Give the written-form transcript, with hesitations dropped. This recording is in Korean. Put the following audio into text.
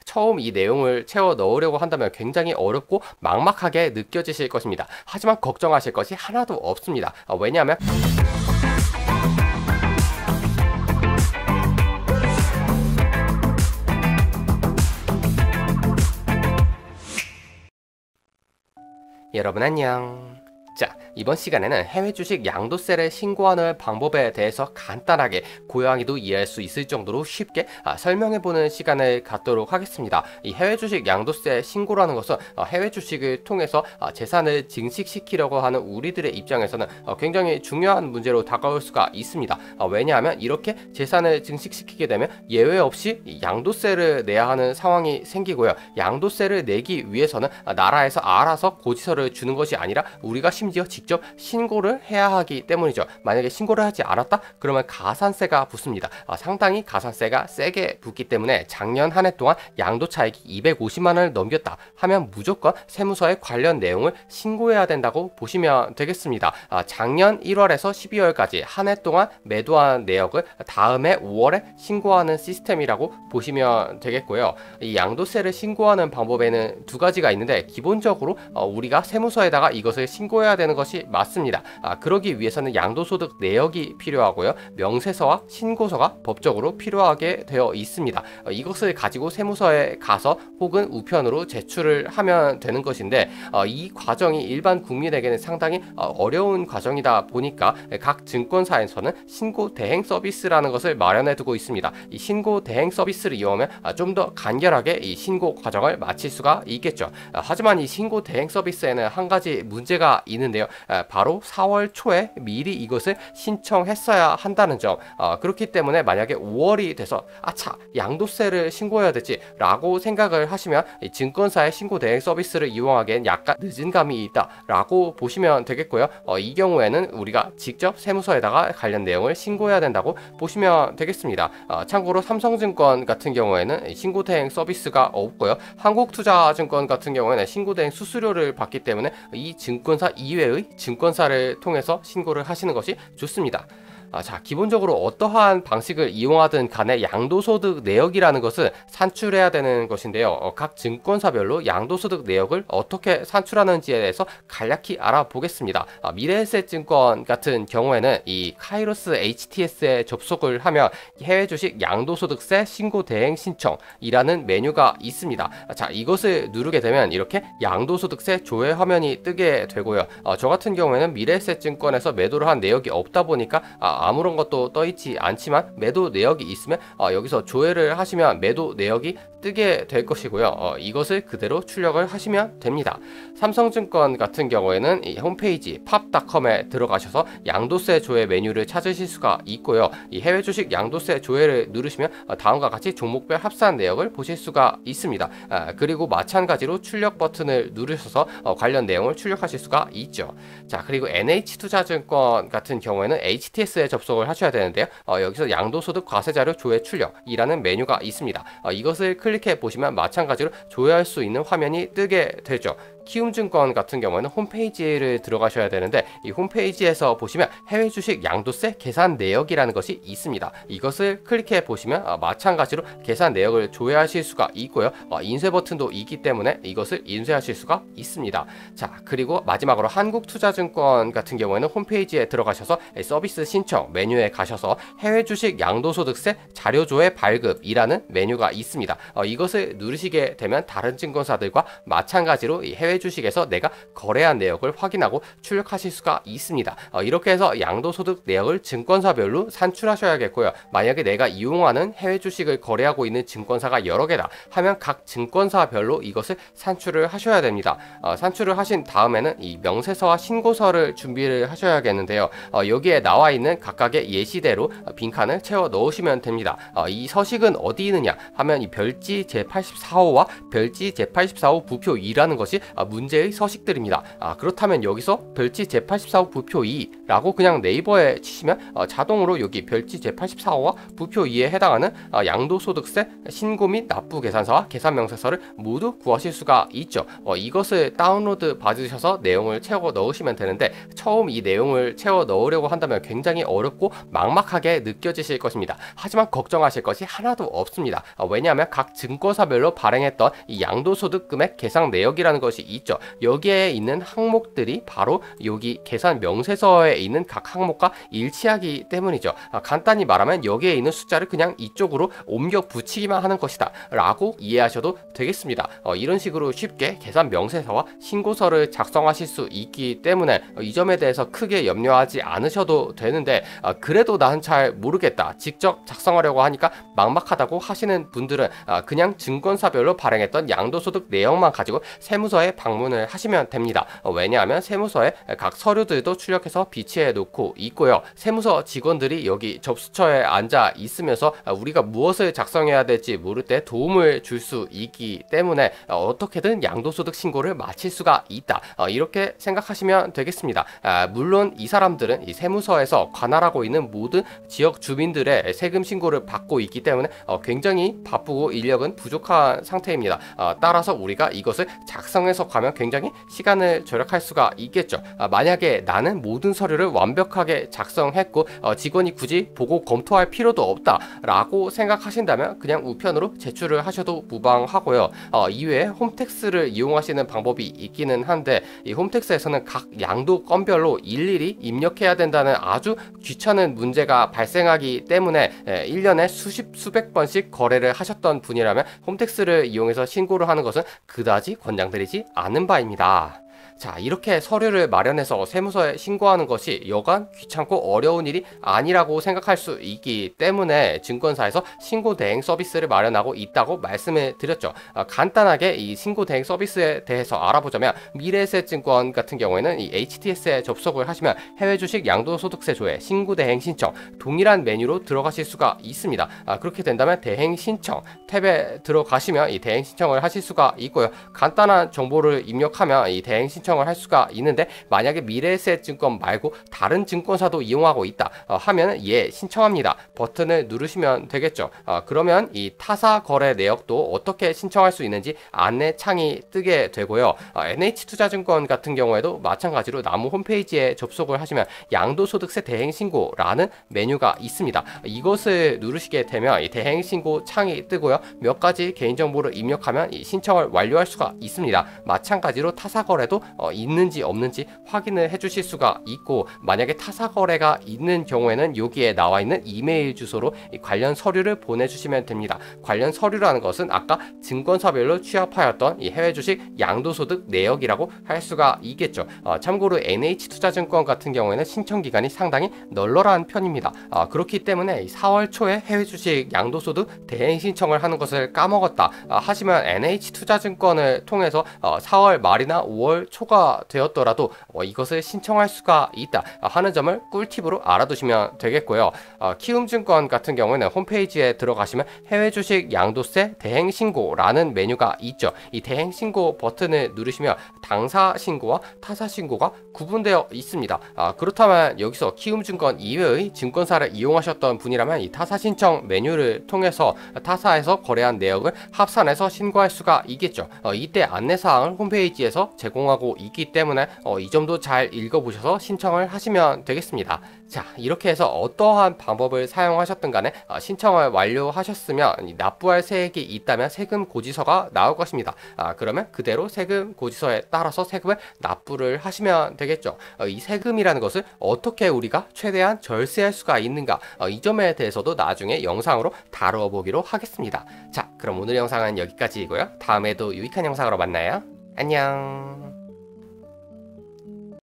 처음 이 내용을 채워 넣으려고 한다면 굉장히 어렵고 막막하게 느껴지실 것입니다. 하지만 걱정하실 것이 하나도 없습니다. 왜냐하면 여러분 안녕. 자, 이번 시간에는 해외 주식 양도세를 신고하는 방법에 대해서 간단하게 고양이도 이해할 수 있을 정도로 쉽게 설명해보는 시간을 갖도록 하겠습니다. 이 해외 주식 양도세 신고라는 것은 해외 주식을 통해서 재산을 증식시키려고 하는 우리들의 입장에서는 굉장히 중요한 문제로 다가올 수가 있습니다. 왜냐하면 이렇게 재산을 증식시키게 되면 예외 없이 양도세를 내야 하는 상황이 생기고요. 양도세를 내기 위해서는 나라에서 알아서 고지서를 주는 것이 아니라 우리가 심지어 직접 신고를 해야 하기 때문이죠. 만약에 신고를 하지 않았다? 그러면 가산세가 붙습니다. 상당히 가산세가 세게 붙기 때문에 작년 한 해 동안 양도 차익이 250만 원을 넘겼다 하면 무조건 세무서에 관련 내용을 신고해야 된다고 보시면 되겠습니다. 작년 1월에서 12월까지 한 해 동안 매도한 내역을 다음해 5월에 신고하는 시스템이라고 보시면 되겠고요. 이 양도세를 신고하는 방법에는 두 가지가 있는데 기본적으로 우리가 세무서에다가 이것을 신고해야 되는 것이 맞습니다. 그러기 위해서는 양도소득 내역이 필요하고요. 명세서와 신고서가 법적으로 필요하게 되어 있습니다. 이것을 가지고 세무서에 가서 혹은 우편으로 제출을 하면 되는 것인데 이 과정이 일반 국민에게는 상당히 어려운 과정이다 보니까 각 증권사에서는 신고 대행 서비스라는 것을 마련해 두고 있습니다. 이 신고 대행 서비스를 이용하면 좀 더 간결하게 이 신고 과정을 마칠 수가 있겠죠. 하지만 이 신고 대행 서비스에는 한 가지 문제가 있는데요. 바로 4월 초에 미리 이것을 신청했어야 한다는 점. 그렇기 때문에 만약에 5월이 돼서 아차 양도세를 신고해야 되지 라고 생각을 하시면 이 증권사의 신고 대행 서비스를 이용하기엔 약간 늦은 감이 있다 라고 보시면 되겠고요. 이 경우에는 우리가 직접 세무서에다가 관련 내용을 신고해야 된다고 보시면 되겠습니다. 참고로 삼성증권 같은 경우에는 신고 대행 서비스가 없고요. 한국투자증권 같은 경우에는 신고 대행 수수료를 받기 때문에 이 증권사 이외의 증권사를 통해서 신고를 하시는 것이 좋습니다. 자, 기본적으로 어떠한 방식을 이용하든 간에 양도소득 내역이라는 것은 산출해야 되는 것인데요. 각 증권사별로 양도소득 내역을 어떻게 산출하는지에 대해서 간략히 알아보겠습니다. 미래에셋증권 같은 경우에는 이 카이로스 HTS에 접속을 하면 해외 주식 양도소득세 신고 대행 신청이라는 메뉴가 있습니다. 자, 이것을 누르게 되면 이렇게 양도소득세 조회 화면이 뜨게 되고요. 저 같은 경우에는 미래에셋증권에서 매도를 한 내역이 없다 보니까 아무런 것도 떠있지 않지만 매도 내역이 있으면 여기서 조회를 하시면 매도 내역이 뜨게 될 것이고요. 이것을 그대로 출력을 하시면 됩니다. 삼성증권 같은 경우에는 이 홈페이지 팝.com에 들어가셔서 양도세 조회 메뉴를 찾으실 수가 있고요. 이 해외 주식 양도세 조회를 누르시면 다음과 같이 종목별 합산 내역을 보실 수가 있습니다. 그리고 마찬가지로 출력 버튼을 누르셔서 관련 내용을 출력하실 수가 있죠. 자, 그리고 NH투자증권 같은 경우에는 HTS에 접속을 하셔야 되는데요. 여기서 양도소득 과세자료 조회 출력이라는 메뉴가 있습니다. 이것을 클릭해 보시면 마찬가지로 조회할 수 있는 화면이 뜨게 되죠. 키움증권 같은 경우는 홈페이지를 들어가셔야 되는데 이 홈페이지에서 보시면 해외 주식 양도세 계산 내역이라는 것이 있습니다. 이것을 클릭해 보시면 마찬가지로 계산 내역을 조회하실 수가 있고요. 인쇄 버튼도 있기 때문에 이것을 인쇄하실 수가 있습니다. 자, 그리고 마지막으로 한국투자증권 같은 경우에는 홈페이지에 들어가셔서 서비스 신청 메뉴에 가셔서 해외 주식 양도소득세 자료 조회 발급이라는 메뉴가 있습니다. 이것을 누르시게 되면 다른 증권사들과 마찬가지로 이 해외 주식에서 내가 거래한 내역을 확인하고 출력하실 수가 있습니다. 이렇게 해서 양도소득 내역을 증권사별로 산출하셔야겠고요. 만약에 내가 이용하는 해외 주식을 거래하고 있는 증권사가 여러 개다 하면 각 증권사별로 이것을 산출을 하셔야 됩니다. 산출을 하신 다음에는 이 명세서와 신고서를 준비를 하셔야겠는데요. 여기에 나와 있는 각각의 예시대로 빈칸을 채워 넣으시면 됩니다. 이 서식은 어디 있느냐 하면 이 별지 제84호와 별지 제84호 부표 2라는 것이 문제의 서식들입니다. 그렇다면 여기서 별지 제84호 부표 2라고 그냥 네이버에 치시면 자동으로 여기 별지 제84호와 부표 2에 해당하는 양도소득세 신고 및 납부 계산서와 계산 명세서를 모두 구하실 수가 있죠. 이것을 다운로드 받으셔서 내용을 채워 넣으시면 되는데, 처음 이 내용을 채워 넣으려고 한다면 굉장히 어렵고 막막하게 느껴지실 것입니다. 하지만 걱정하실 것이 하나도 없습니다. 왜냐하면 각 증권사별로 발행했던 이 양도소득 금액 계산 내역이라는 것이 있죠. 여기에 있는 항목들이 바로 여기 계산 명세서에 있는 각 항목과 일치하기 때문이죠. 간단히 말하면 여기에 있는 숫자를 그냥 이쪽으로 옮겨 붙이기만 하는 것이다 라고 이해하셔도 되겠습니다. 이런 식으로 쉽게 계산 명세서와 신고서를 작성하실 수 있기 때문에 이 점에 대해서 크게 염려하지 않으셔도 되는데, 그래도 나는 잘 모르겠다, 직접 작성하려고 하니까 막막하다고 하시는 분들은 그냥 증권사별로 발행했던 양도소득 내역만 가지고 세무서에 방문을 하시면 됩니다. 왜냐하면 세무서에 각 서류들도 출력해서 비치해 놓고 있고요. 세무서 직원들이 여기 접수처에 앉아 있으면서 우리가 무엇을 작성해야 될지 모를 때 도움을 줄 수 있기 때문에 어떻게든 양도소득 신고를 마칠 수가 있다, 이렇게 생각하시면 되겠습니다. 물론 이 사람들은 이 세무서에서 관할하고 있는 모든 지역 주민들의 세금 신고를 받고 있기 때문에 굉장히 바쁘고 인력은 부족한 상태입니다. 따라서 우리가 이것을 작성해서 가면 굉장히 시간을 절약할 수가 있겠죠. 만약에 나는 모든 서류를 완벽하게 작성했고 직원이 굳이 보고 검토할 필요도 없다 라고 생각하신다면 그냥 우편으로 제출을 하셔도 무방하고요. 이외에 홈택스를 이용하시는 방법이 있기는 한데, 이 홈택스에서는 각 양도 건별로 일일이 입력해야 된다는 아주 귀찮은 문제가 발생하기 때문에 1년에 수백 번씩 거래를 하셨던 분이라면 홈택스를 이용해서 신고를 하는 것은 그다지 권장드리지 않은 바입니다. 자, 이렇게 서류를 마련해서 세무서에 신고하는 것이 여간 귀찮고 어려운 일이 아니라고 생각할 수 있기 때문에 증권사에서 신고 대행 서비스를 마련하고 있다고 말씀을 드렸죠. 간단하게 이 신고 대행 서비스에 대해서 알아보자면, 미래에셋증권 같은 경우에는 이 HTS에 접속을 하시면 해외 주식 양도소득세 조회 신고 대행 신청 동일한 메뉴로 들어가실 수가 있습니다. 그렇게 된다면 대행 신청 탭에 들어가시면 이 대행 신청을 하실 수가 있고요. 간단한 정보를 입력하면 이 대행 신청을 할 수가 있는데, 만약에 미래에셋증권 말고 다른 증권사도 이용하고 있다 하면 예 신청합니다 버튼을 누르시면 되겠죠. 그러면 이 타사 거래 내역도 어떻게 신청할 수 있는지 안내 창이 뜨게 되고요. NH투자증권 같은 경우에도 마찬가지로 나무 홈페이지에 접속을 하시면 양도소득세 대행신고라는 메뉴가 있습니다. 이것을 누르시게 되면 이 대행신고 창이 뜨고요. 몇 가지 개인정보를 입력하면 이 신청을 완료할 수가 있습니다. 마찬가지로 타사거래도 있는지 없는지 확인을 해주실 수가 있고, 만약에 타사거래가 있는 경우에는 여기에 나와 있는 이메일 주소로 관련 서류를 보내주시면 됩니다. 관련 서류라는 것은 아까 증권사별로 취합하였던 이 해외 주식 양도소득 내역이라고 할 수가 있겠죠. 참고로 NH투자증권 같은 경우에는 신청 기간이 상당히 널널한 편입니다. 그렇기 때문에 4월 초에 해외 주식 양도소득 대행 신청을 하는 것을 까먹었다 하시면 NH투자증권을 통해서 4월 말이나 5월 초가 되었더라도 이것을 신청할 수가 있다 하는 점을 꿀팁으로 알아두시면 되겠고요. 키움증권 같은 경우에는 홈페이지에 들어가시면 해외 주식 양도세 대행 신고라는 메뉴가 있죠. 이 대행 신고 버튼을 누르시면 당사 신고와 타사 신고가 구분되어 있습니다. 그렇다면 여기서 키움증권 이외의 증권사를 이용하셨던 분이라면 이 타사 신청 메뉴를 통해서 타사에서 거래한 내역을 합산해서 신고할 수가 있겠죠. 이때 안내사항을 홈페이지에서 제공하고 있기 때문에 이 점도 잘 읽어보셔서 신청을 하시면 되겠습니다. 자, 이렇게 해서 어떠한 방법을 사용하셨든 간에 신청을 완료하셨으면 납부할 세액이 있다면 세금 고지서가 나올 것입니다. 그러면 그대로 세금 고지서에 따라서 세금을 납부를 하시면 되겠죠. 이 세금이라는 것을 어떻게 우리가 최대한 절세할 수가 있는가, 이 점에 대해서도 나중에 영상으로 다루어 보기로 하겠습니다. 자, 그럼 오늘 영상은 여기까지이고요. 다음에도 유익한 영상으로 만나요. 안녕.